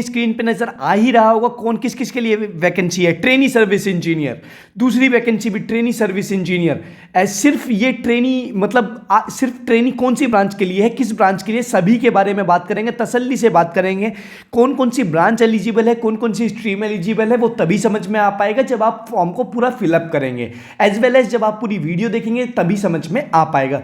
Screen पे नजर आ ही रहा होगा कौन किस किस के लिए वैकेंसी है। ट्रेनी सर्विस इंजीनियर, दूसरी वैकेंसी भी ट्रेनी सर्विस इंजीनियर। सिर्फ ये ट्रेनी मतलब सिर्फ ट्रेनी कौन सी ब्रांच के लिए है, किस ब्रांच के लिए, सभी के बारे में बात करेंगे, तसल्ली से बात करेंगे। कौन कौन सी ब्रांच एलिजिबल है, कौन कौन सी स्ट्रीम एलिजिबल है, वो तभी समझ में आ पाएगा जब आप फॉर्म को पूरा फिलअप करेंगे, एज वेल एज जब आप पूरी वीडियो देखेंगे तभी समझ में आ पाएगा।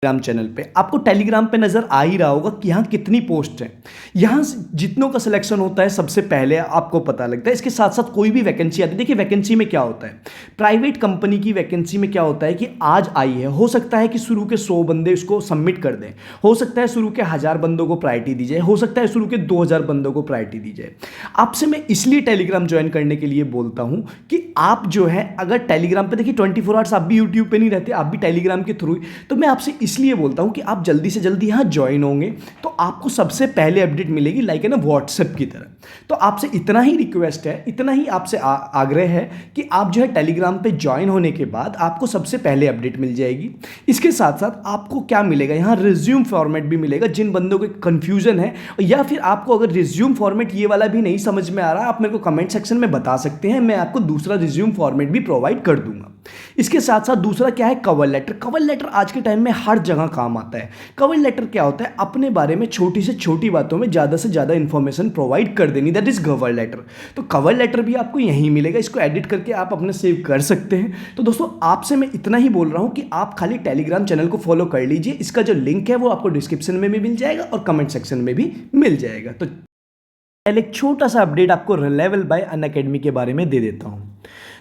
टेलीग्राम चैनल पे आपको टेलीग्राम पे नजर आ ही रहा होगा कि यहाँ कितनी पोस्ट है। यहाँ जितनों का सिलेक्शन होता है सबसे पहले आपको पता लगता है। इसके साथ साथ कोई भी वैकेंसी आती है, देखिए वैकेंसी में क्या होता है, प्राइवेट कंपनी की वैकेंसी में क्या होता है कि आज आई है, हो सकता है कि शुरू के 100 बंदे उसको सबमिट कर दें, हो सकता है शुरू के 1000 बंदों को प्रायोरिटी दी जाए, हो सकता है शुरू के 2000 बंदों को प्रायोरिटी दी जाए। आपसे मैं इसलिए टेलीग्राम ज्वाइन करने के लिए बोलता हूं कि आप जो है अगर टेलीग्राम पे, देखिए 24 आवर्स आप भी यूट्यूब पे नहीं रहते, आप भी टेलीग्राम के थ्रू, तो मैं आपसे इसलिए बोलता हूं कि आप जल्दी से जल्दी यहां ज्वाइन होंगे तो आपको सबसे पहले अपडेट मिलेगी, लाइक है ना व्हाट्सएप की तरह। तो आपसे इतना ही रिक्वेस्ट है, इतना ही आपसे आग्रह है कि आप जो है टेलीग्राम पे ज्वाइन होने के बाद आपको सबसे पहले अपडेट मिल जाएगी। इसके साथ साथ आपको क्या मिलेगा, यहाँ रिज्यूम फॉर्मेट भी मिलेगा। जिन बंदों को कंफ्यूजन है या फिर आपको अगर रिज्यूम फॉर्मेट ये वाला भी नहीं समझ में आ रहा, आप मेरे को कमेंट सेक्शन में बता सकते हैं, मैं आपको दूसरा रिज्यूम फॉर्मेट भी प्रोवाइड कर दूंगा। इसके साथ साथ दूसरा क्या है, कवर लेटर। कवर लेटर आज के टाइम में हर जगह काम आता है। कवर लेटर क्या होता है, अपने बारे में छोटी से छोटी बातों में ज़्यादा से ज़्यादा इंफॉर्मेशन प्रोवाइड कर देनी, दैट इज कवर लेटर। तो कवर लेटर भी आपको यहीं मिलेगा, इसको एडिट करके आप अपने सेव कर सकते हैं। तो दोस्तों आपसे मैं इतना ही बोल रहा हूं कि आप खाली टेलीग्राम चैनल को फॉलो कर लीजिए। इसका जो लिंक है वो आपको डिस्क्रिप्शन में भी मिल जाएगा और कमेंट सेक्शन में भी मिल जाएगा। तो पहले एक छोटा सा अपडेट आपको रिलेवल बाय अनअकैडमी के बारे में दे देता हूं।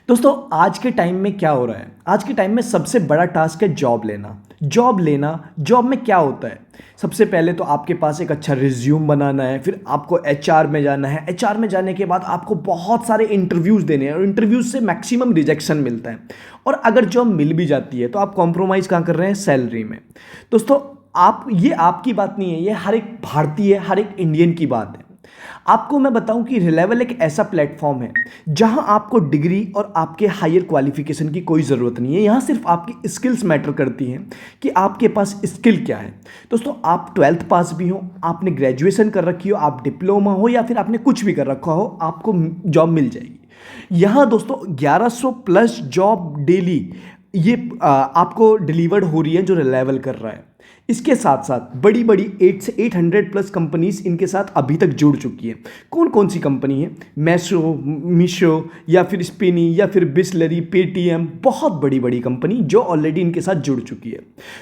दोस्तों आज के टाइम में क्या हो रहा है, आज के टाइम में सबसे बड़ा टास्क है जॉब लेना। जॉब में क्या होता है, सबसे पहले तो आपके पास एक अच्छा रिज्यूम बनाना है, फिर आपको एचआर में जाना है। एचआर में जाने के बाद आपको बहुत सारे इंटरव्यूज़ देने हैं और इंटरव्यूज़ से मैक्सिमम रिजेक्शन मिलता है। और अगर जॉब मिल भी जाती है तो आप कॉम्प्रोमाइज़ कहाँ कर रहे हैं, सैलरी में। दोस्तों ये आपकी बात नहीं है, ये हर एक भारतीय, हर एक इंडियन की बात है। आपको मैं बताऊं कि रिलेवल एक ऐसा प्लेटफॉर्म है जहां आपको डिग्री और आपके हायर क्वालिफिकेशन की कोई ज़रूरत नहीं है। यहां सिर्फ आपकी स्किल्स मैटर करती हैं कि आपके पास स्किल क्या है। दोस्तों आप 12th पास भी हो, आपने ग्रेजुएशन कर रखी हो, आप डिप्लोमा हो या फिर आपने कुछ भी कर रखा हो, आपको जॉब मिल जाएगी। यहाँ दोस्तों 1100 प्लस जॉब डेली ये आपको डिलीवर्ड हो रही है जो रिलेवल कर रहा है। इसके साथ साथ बड़ी बड़ी 8 से 800 प्लस कंपनीज इनके साथ अभी तक जुड़ चुकी है। कौन कौन सी कंपनी है, मीशो या फिर स्पिनी या फिर बिस्लरी, पेटीएम, बहुत बड़ी बड़ी कंपनी जो ऑलरेडी इनके साथ जुड़ चुकी है।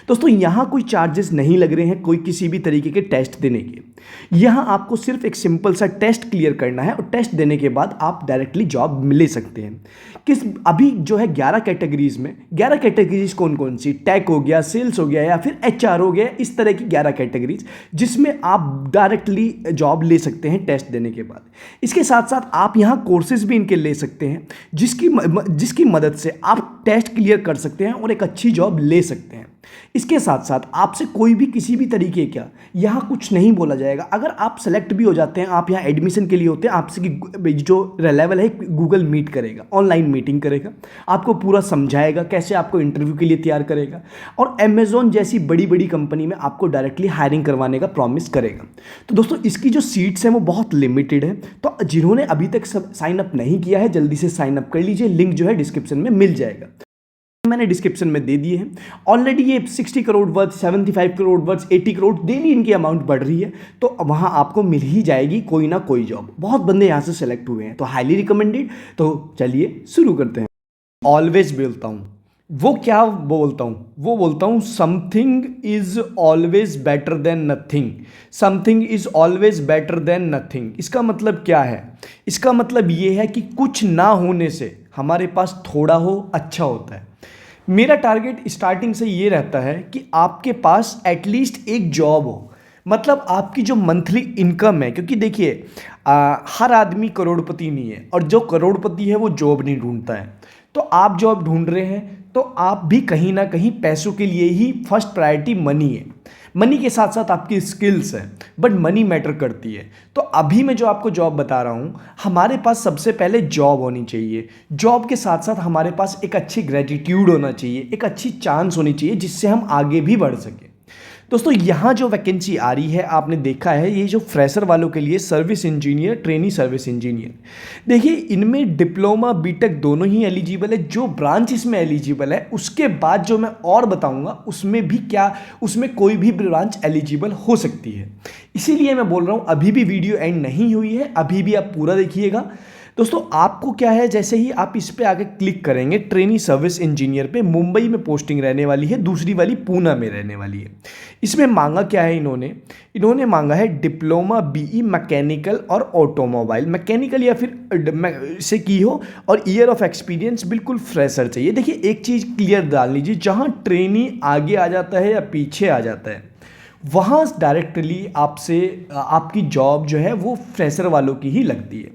दोस्तों यहाँ कोई चार्जेस नहीं लग रहे हैं कोई किसी भी तरीके के टेस्ट देने के। यहाँ आपको सिर्फ एक सिंपल सा टेस्ट क्लियर करना है और टेस्ट देने के बाद आप डायरेक्टली जॉब ले सकते हैं। अभी जो है 11 कैटेगरीज में, 11 कैटेगरीज कौन कौन सी, टेक हो गया, सेल्स हो गया या फिर एचआर हो गया, इस तरह की 11 कैटेगरीज जिसमें आप डायरेक्टली जॉब ले सकते हैं टेस्ट देने के बाद। इसके साथ साथ आप यहाँ कोर्सेज भी इनके ले सकते हैं जिसकी मदद से आप टेस्ट क्लियर कर सकते हैं और एक अच्छी जॉब ले सकते हैं। इसके साथ साथ आपसे कोई भी किसी भी तरीके का यहाँ कुछ नहीं बोला जाएगा। अगर आप सेलेक्ट भी हो जाते हैं, आप यहाँ एडमिशन के लिए होते हैं, आपसे जो लेवल है गूगल मीट करेगा, ऑनलाइन मीटिंग करेगा, आपको पूरा समझाएगा कैसे आपको इंटरव्यू के लिए तैयार करेगा और अमेजोन जैसी बड़ी बड़ी कंपनी में आपको डायरेक्टली हायरिंग करवाने का प्रॉमिस करेगा। तो दोस्तों इसकी जो सीट्स हैं वो बहुत लिमिटेड है, तो जिन्होंने अभी तक साइन अप नहीं किया है जल्दी से साइन अप कर लीजिए, लिंक जो है डिस्क्रिप्शन में मिल जाएगा, मैंने डिस्क्रिप्शन में दे दिए हैं। ऑलरेडी ये 60 crore worth, 75 crore worth, 80 crore daily इनकी अमाउंट बढ़ रही है, तो वहाँ आपको मिल ही जाएगी कोई ना कोई जॉब। बहुत बंदे यहाँ से सेलेक्ट हुए हैं, तो हाईली रिकमेंडेड। तो चलिए शुरू करते हैं। ऑलवेज बोलता हूँ, वो क्या बोलता हूँ, वो बोलता हूँ something is always better than nothing. Something is always better than nothing. इसका मतलब क्या है, इसका मतलब ये है कि कुछ ना होने से हमारे पास थोड़ा हो अच्छा होता है। मेरा टारगेट स्टार्टिंग से ये रहता है कि आपके पास एटलीस्ट एक जॉब हो, मतलब आपकी जो मंथली इनकम है, क्योंकि देखिए हर आदमी करोड़पति नहीं है और जो करोड़पति है वो जॉब नहीं ढूंढता है। तो आप जॉब ढूंढ रहे हैं तो आप भी कहीं ना कहीं पैसों के लिए ही, फर्स्ट प्रायोरिटी मनी है। मनी के साथ साथ आपकी स्किल्स है, बट मनी मैटर करती है। तो अभी मैं जो आपको जॉब बता रहा हूँ, हमारे पास सबसे पहले जॉब होनी चाहिए। जॉब के साथ साथ हमारे पास एक अच्छी ग्रेटिट्यूड होना चाहिए, एक अच्छी चांस होनी चाहिए जिससे हम आगे भी बढ़ सकें। दोस्तों यहाँ जो वैकेंसी आ रही है आपने देखा है, ये जो फ्रेशर वालों के लिए service engineer, trainee service engineer, देखिए इनमें डिप्लोमा बीटेक दोनों ही एलिजिबल है। जो ब्रांच इसमें एलिजिबल है उसके बाद जो मैं और बताऊंगा उसमें भी क्या, उसमें कोई भी ब्रांच एलिजिबल हो सकती है। इसीलिए मैं बोल रहा हूँ अभी भी वीडियो एंड नहीं हुई है, अभी भी आप पूरा देखिएगा। दोस्तों आपको क्या है, जैसे ही आप इस पे आगे क्लिक करेंगे ट्रेनी सर्विस इंजीनियर पे, मुंबई में पोस्टिंग रहने वाली है, दूसरी वाली पूना में रहने वाली है। इसमें मांगा क्या है इन्होंने मांगा है डिप्लोमा बीई मैकेनिकल और ऑटोमोबाइल, मैकेनिकल या फिर से की हो, और ईयर ऑफ एक्सपीरियंस बिल्कुल फ्रेशर चाहिए। देखिए एक चीज़ क्लियर डाल लीजिए, जहाँ ट्रेनी आगे आ जाता है या पीछे आ जाता है वहाँ डायरेक्टली आपसे आपकी जॉब जो है वो फ्रेशर वालों की ही लगती है।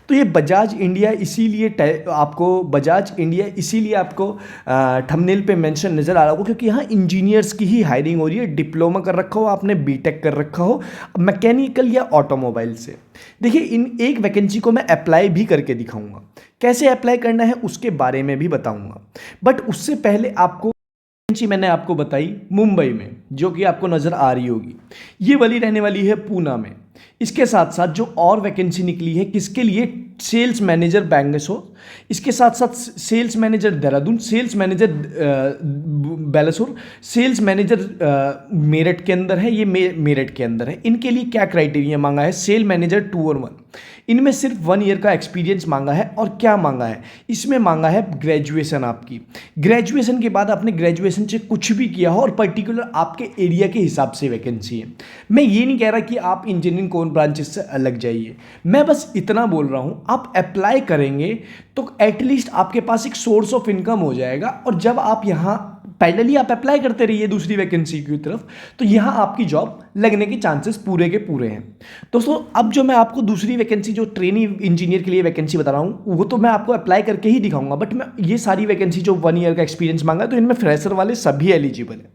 तो ये बजाज इंडिया इसीलिए आपको थंबनेल पे मेंशन नज़र आ रहा होगा, क्योंकि यहाँ इंजीनियर्स की ही हायरिंग हो रही है। डिप्लोमा कर रखा हो आपने, बीटेक कर रखा हो, मैकेनिकल या ऑटोमोबाइल से। देखिए इन एक वैकेंसी को मैं अप्लाई भी करके दिखाऊंगा, कैसे अप्लाई करना है उसके बारे में भी बताऊंगा। बट उससे पहले आपको मैंने आपको बताई मुंबई में, जो कि आपको नज़र आ रही होगी, ये वाली रहने वाली है पूना में। इसके साथ साथ जो और वैकेंसी निकली है किसके लिए, सेल्स मैनेजर बैंगलोर, इसके साथ साथ sales manager Dehradun, sales manager Balasore, sales manager Meerut के अंदर है, ये मेरठ के अंदर है। इनके लिए क्या क्राइटेरिया मांगा है, सेल मैनेजर 2 और 1, इनमें सिर्फ 1 ईयर का एक्सपीरियंस मांगा है। और क्या मांगा है, इसमें मांगा है ग्रेजुएशन आपकी, ग्रेजुएशन के बाद आपने ग्रेजुएशन से कुछ भी किया हो और पर्टिकुलर आपके एरिया के हिसाब से वैकेंसी है। मैं ये नहीं कह रहा कि आप इंजीनियरिंग कौन ब्रांचेस से अलग जाइए, मैं बस इतना बोल रहा हूँ आप अप्लाई करेंगे तो एटलीस्ट आपके पास एक सोर्स ऑफ इनकम हो जाएगा। और जब आप यहाँ पैरेलली आप अप्लाई करते रहिए दूसरी वैकेंसी की तरफ, तो यहाँ आपकी जॉब लगने के चांसेस पूरे के पूरे हैं। दोस्तों अब जो मैं आपको दूसरी वैकेंसी जो ट्रेनी इंजीनियर के लिए वैकेंसी बता रहा हूँ वो तो मैं आपको अप्लाई करके ही दिखाऊंगा। बट मैं ये सारी वैकेंसी जो 1 ईयर का एक्सपीरियंस मांगा है, तो इनमें फ्रेशर वाले सभी एलिजिबल है,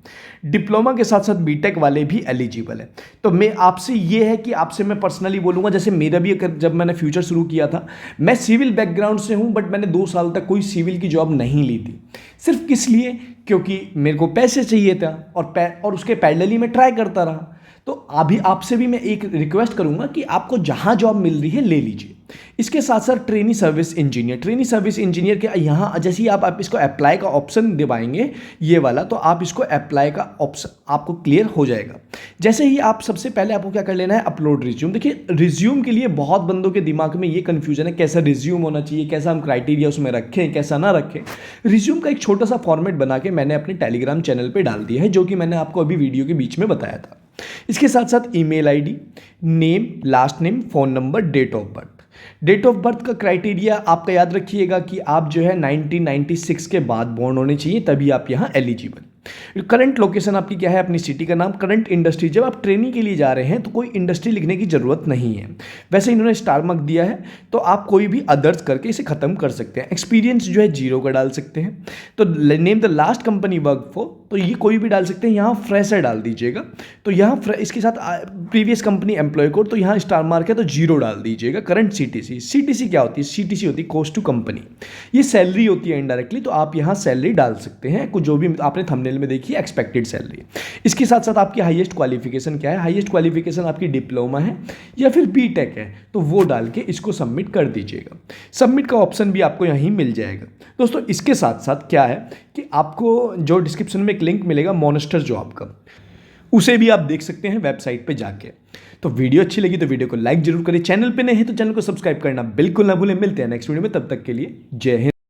डिप्लोमा के साथ साथ बीटेक वाले भी एलिजिबल है। तो मैं आपसे ये है कि आपसे मैं पर्सनली बोलूँगा, जैसे मेरा भी जब मैंने फ्यूचर शुरू किया था, मैं सिविल बैकग्राउंड से हूँ, बट मैंने 2 साल तक कोई सिविल की जॉब नहीं ली थी। सिर्फ किस लिए, क्योंकि मेरे को पैसे चाहिए था और उसके पैरेलली मैं ट्राई करता रहा। तो अभी आपसे भी मैं एक रिक्वेस्ट करूंगा कि आपको जहां जॉब मिल रही है ले लीजिए। इसके साथ साथ ट्रेनी सर्विस इंजीनियर के यहाँ जैसे ही आप इसको अप्लाई का ऑप्शन दबाएंगे ये वाला, तो आप इसको अप्लाई का ऑप्शन आपको क्लियर हो जाएगा। जैसे ही आप सबसे पहले आपको क्या कर लेना है, अपलोड रिज्यूम। देखिए रिज्यूम के लिए बहुत बंदों के दिमाग में ये कन्फ्यूजन है, कैसा रिज्यूम होना चाहिए, कैसा हम क्राइटेरिया उसमें रखें, कैसा ना रखें। रिज्यूम का एक छोटा सा फॉर्मेट बना के मैंने अपने टेलीग्राम चैनल पर डाल दिया है, जो कि मैंने आपको अभी वीडियो के बीच में बताया था। इसके साथ साथ email ID, name, last name, phone number, date of birth. Date of birth का क्राइटेरिया आपका याद रखिएगा कि आप जो है 1996 के बाद बॉर्न होने चाहिए, तभी आप यहाँ एलिजिबल। करंट लोकेशन आपकी क्या है, अपनी सिटी का नाम, करंट इंडस्ट्री। जब आप ट्रेनिंग के लिए जा रहे हैं तो कोई इंडस्ट्री लिखने की ज़रूरत नहीं है, वैसे इन्होंने स्टार मार्क दिया है, तो आप कोई भी अदर्स करके इसे ख़त्म कर सकते हैं। एक्सपीरियंस जो है 0 का डाल सकते हैं। तो name the last company work for, तो ये कोई भी डाल सकते हैं, यहाँ फ्रेशर डाल दीजिएगा। तो यहाँ इसके साथ प्रीवियस कंपनी एम्प्लॉय कोड, तो यहाँ स्टार मार्क है तो 0 डाल दीजिएगा। करंट सीटीसी क्या होती है, सीटीसी होती है कॉस्ट टू कंपनी, ये सैलरी होती है इनडायरेक्टली, तो आप यहाँ सैलरी डाल सकते हैं, कुछ जो भी आपने थंबनेल में देखी एक्सपेक्टेड सैलरी। इसके साथ साथ आपकी हाईएस्ट क्वालिफिकेशन क्या है, हाईएस्ट क्वालिफिकेशन आपकी डिप्लोमा है या फिर बीटेक है, तो वो डाल के इसको सबमिट कर दीजिएगा। सबमिट का ऑप्शन भी आपको यहीं मिल जाएगा। दोस्तों इसके साथ साथ क्या है कि आपको जो डिस्क्रिप्शन में एक लिंक मिलेगा मॉन्स्टर जॉब का, उसे भी आप देख सकते हैं वेबसाइट पे जाके। तो वीडियो अच्छी लगी तो वीडियो को लाइक जरूर करें, चैनल पे नए हैं तो चैनल को सब्सक्राइब करना बिल्कुल ना भूलें। मिलते हैं नेक्स्ट वीडियो में, तब तक के लिए जय हिंद।